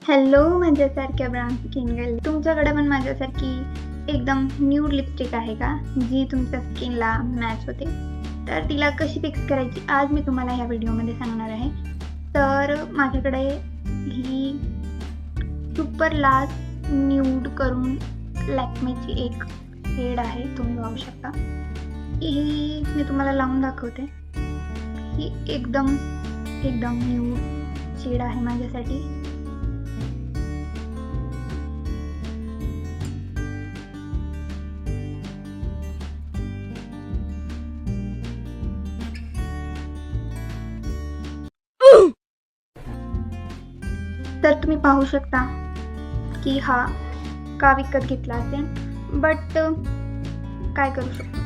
Hello माझ्यासारख्या brown skin girl, तुमच्याकडे पण माझ्यासारखी एकदम न्यूड लिपस्टिक आहे का जी तुमच्या स्किनला मॅच होते? तर तिला कशी फिक्स करायची आज मी तुम्हाला ह्या व्हिडिओमध्ये सांगणार आहे. तर माझ्याकडे ही सुपर लास्ट न्यूड करून लॅक्मेची एक शेड आहे, तुम्ही पाहू शकता. ही मी तुम्हाला लावून दाखवते. ही एकदम एकदम न्यूड शेड आहे माझ्यासाठी. तर तुम्ही पाहू शकता की हा का विकत घेतला असेल, बट काय करू शकतो.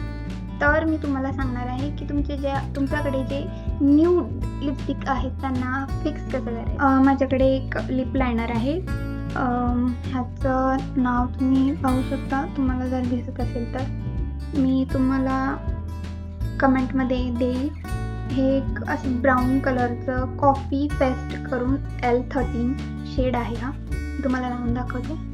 तर मी तुम्हाला सांगणार आहे की तुमच्याकडे जे न्यूड लिपस्टिक आहेत त्यांना फिक्स कसं करायचं. माझ्याकडे एक लिप लायनर आहे. ह्याचं नाव तुम्ही पाहू शकता, तुम्हाला जर दिसत असेल तर मी तुम्हाला कमेंटमध्ये देईल. हे एक असं ब्राऊन कलरचं कॉफी पेस्ट करून L13 शेड आहे. हा तुम्हाला लावून दाखवते.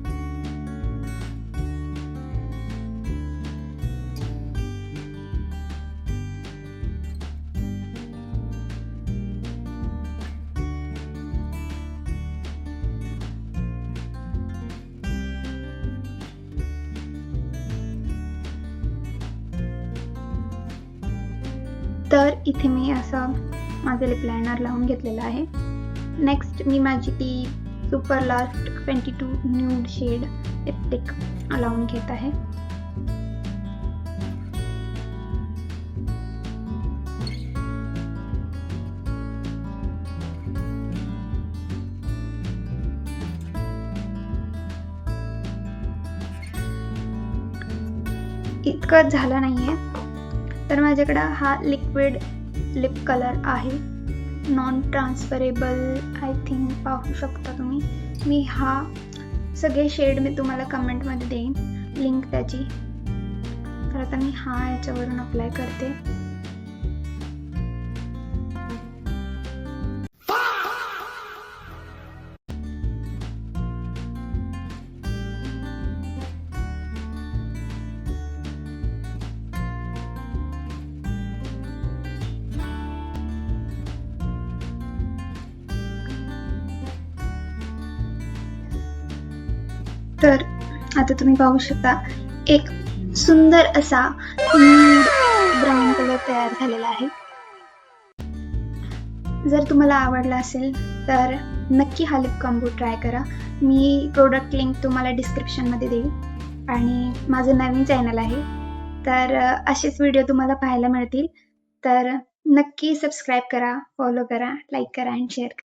तर इथे मी असं माझं लिप लायनर लावून घेतलेलं आहे. नेक्स्ट मी माझी ती super last 22 nude shade lipstick लावून घेत आहे. इतकं झालं नाहीये, तर माझ्याकडं हा लिक्विड लिप कलर आहे, नॉन ट्रान्सफरेबल. आय थिंक पाहू शकता तुम्ही. मी हा सगळे शेड मी तुम्हाला कमेंटमध्ये देईन लिंक त्याची. तर आता मी हा याच्यावरून अप्लाय करते. तर आता तुम्ही पाहू शकता एक सुंदर असा ब्राऊन कलर तयार झालेला आहे. जर तुम्हाला आवडला असेल तर नक्की हा लिप कॉम्बो ट्राय करा. मी प्रोडक्ट लिंक तुम्हाला डिस्क्रिप्शनमध्ये देईल आणि माझं नवीन चॅनल आहे, तर असेच व्हिडिओ तुम्हाला पाहायला मिळतील. तर नक्की सबस्क्राईब करा, फॉलो करा, लाईक करा आणि शेअर करा.